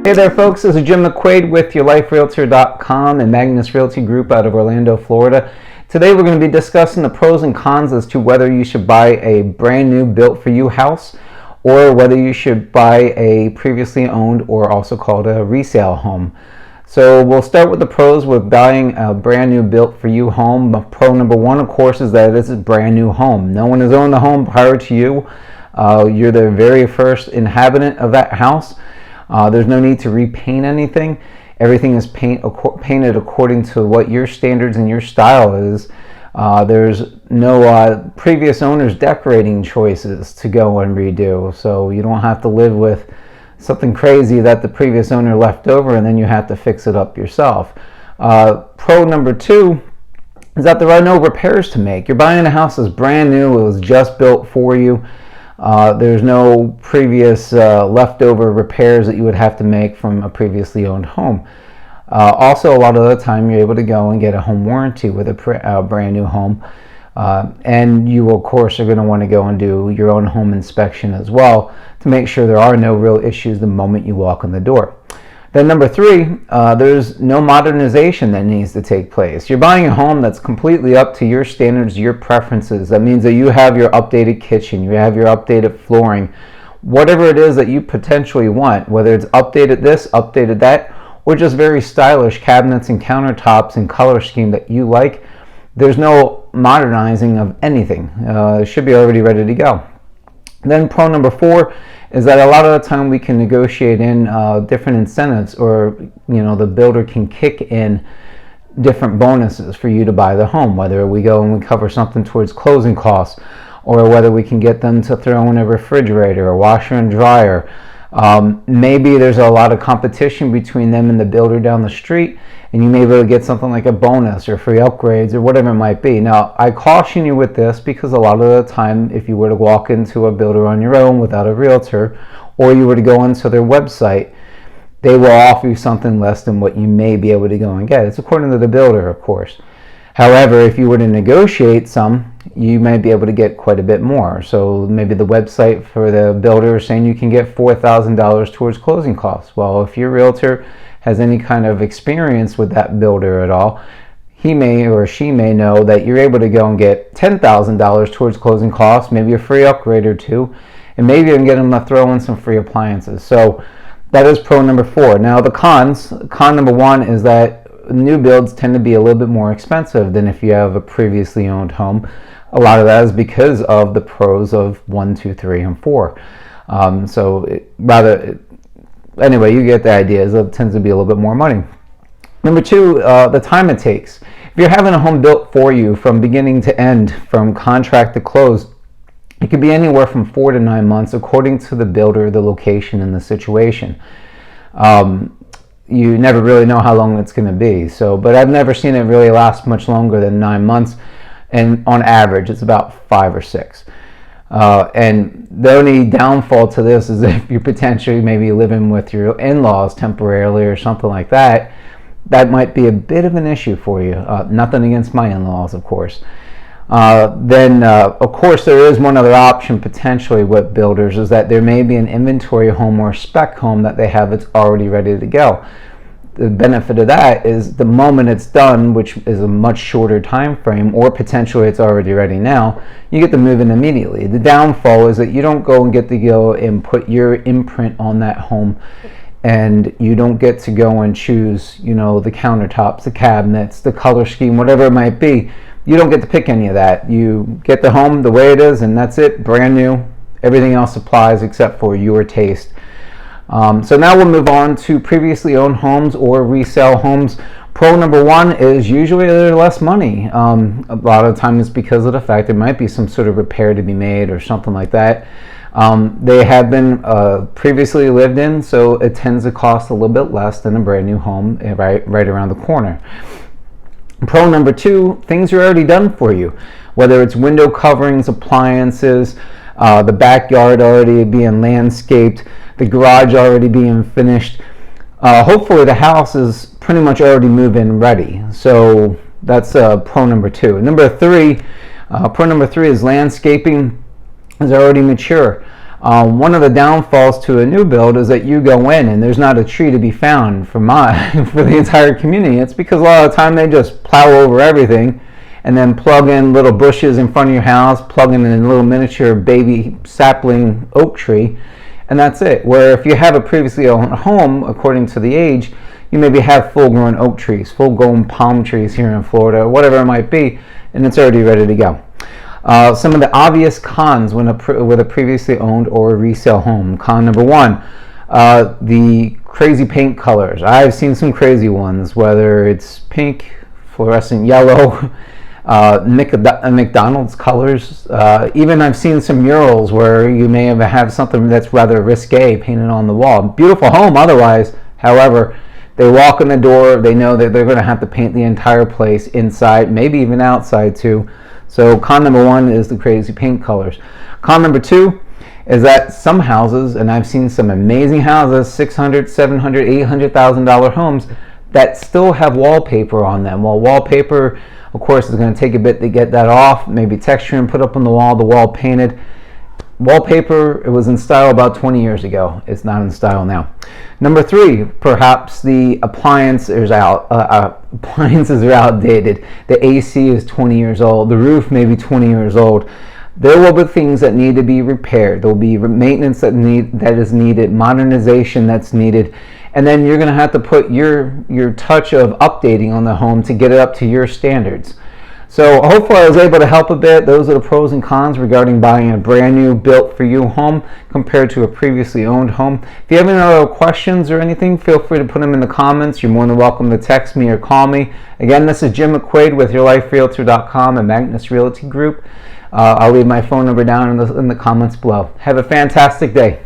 Hey there folks, this is Jim McQuade with YourLifeRealtor.com and Magnus Realty Group out of Orlando, Florida. Today we're going to be discussing the pros and cons as to whether you should buy a brand new built for you house or whether you should buy a previously owned or also called a resale home. So we'll start with the pros with buying a brand new built for you home. Pro number one, of course, is that it's a brand new home. No one has owned the home prior to you. You're the very first inhabitant of that house. There's no need to repaint anything. Everything is painted according to what your standards and your style is. There's no previous owner's decorating choices to go and redo, so you don't have to live with something crazy that the previous owner left over and then you have to fix it up yourself. Pro number two is that there are no repairs to make. You're buying a house that's brand new. It was just built for you. There's no previous leftover repairs that you would have to make from a previously owned home. Also, a lot of the time you're able to go and get a home warranty with a brand new home. And you, of course, are going to want to go and do your own home inspection as well to make sure there are no real issues the moment you walk in the door. Then number three, there's no modernization that needs to take place. You're buying a home that's completely up to your standards, your preferences. That means that you have your updated kitchen, you have your updated flooring, whatever it is that you potentially want, whether it's updated this, updated that, or just very stylish cabinets and countertops and color scheme that you like. There's no modernizing of anything. It should be already ready to go. Then pro number four is that a lot of the time we can negotiate in different incentives, or the builder can kick in different bonuses for you to buy the home, whether we go and we cover something towards closing costs, or whether we can get them to throw in a refrigerator, a washer and dryer. Maybe there's a lot of competition between them and the builder down the street, and you may be able to get something like a bonus or free upgrades or whatever it might be. Now, I caution you with this because a lot of the time, if you were to walk into a builder on your own without a realtor, or you were to go onto their website, they will offer you something less than what you may be able to go and get. It's according to the builder, of course. However, if you were to negotiate some, you might be able to get quite a bit more. So maybe the website for the builder is saying you can get $4,000 towards closing costs. Well, if your realtor has any kind of experience with that builder at all, he may or she may know that you're able to go and get $10,000 towards closing costs, maybe a free upgrade or two, and maybe you can get them to throw in some free appliances. So that is pro number four. Now the cons, con number one is that new builds tend to be a little bit more expensive than if you have a previously owned home. A lot of that is because of the pros of 1, 2, 3, and 4. Anyway, you get the idea. It tends to be a little bit more money. Number two, the time it takes. If you're having a home built for you from beginning to end, from contract to close, it could be anywhere from 4 to 9 months according to the builder, the location, and the situation. You never really know how long it's going to be. But I've never seen it really last much longer than 9 months. And on average, it's about 5 or 6. And the only downfall to this is if you're potentially maybe living with your in-laws temporarily or something like that, that might be a bit of an issue for you. Nothing against my in-laws, of course. Of course, there is one other option potentially with builders, is that there may be an inventory home or spec home that they have that's already ready to go. The benefit of that is the moment it's done, which is a much shorter time frame, or potentially it's already ready now, you get to move in immediately. The downfall is that you don't go and get to go and put your imprint on that home, and you don't get to go and choose, the countertops, the cabinets, the color scheme, whatever it might be. You don't get to pick any of that. You get the home the way it is, and that's it, brand new. Everything else applies except for your taste. So now we'll move on to previously owned homes or resale homes. Pro number one is usually they're less money. A lot of times it's because of the fact there might be some sort of repair to be made or something like that. They have been previously lived in, so it tends to cost a little bit less than a brand new home right around the corner. Pro number two, things are already done for you, whether it's window coverings, appliances, the backyard already being landscaped, the garage already being finished. Hopefully the house is pretty much already move-in ready. So that's pro number two. Pro number three is landscaping is already mature. One of the downfalls to a new build is that you go in and there's not a tree to be found for for the entire community. It's because a lot of the time they just plow over everything and then plug in little bushes in front of your house, plug in a little miniature baby sapling oak tree, and that's it. Where if you have a previously owned home, according to the age, you maybe have full-grown oak trees, full-grown palm trees here in Florida, whatever it might be, and it's already ready to go. Some of the obvious cons with a previously owned or resale home. Con number one, the crazy paint colors. I've seen some crazy ones, whether it's pink, fluorescent yellow, McDonald's colors. Even I've seen some murals where you may have something that's rather risque painted on the wall. Beautiful home otherwise, however, they walk in the door, they know that they're going to have to paint the entire place inside, maybe even outside too. So con number one is the crazy paint colors. Con number two is that some houses, and I've seen some amazing houses, $600,000, $700,000, $800,000 homes that still have wallpaper on them. Well, wallpaper, of course, is going to take a bit to get that off, maybe texture and put up on the wall painted. Wallpaper, it was in style about 20 years ago. It's not in style now. Number three, perhaps the appliances are outdated. The AC is 20 years old. The roof may be 20 years old. There will be things that need to be repaired. There will be maintenance that is needed, modernization that's needed, and then you're going to have to put your touch of updating on the home to get it up to your standards. So hopefully I was able to help a bit. Those are the pros and cons regarding buying a brand new built for you home compared to a previously owned home. If you have any other questions or anything, feel free to put them in the comments. You're more than welcome to text me or call me. Again, this is Jim McQuade with YourLifeRealtor.com and Magnus Realty Group. I'll leave my phone number down in the comments below. Have a fantastic day.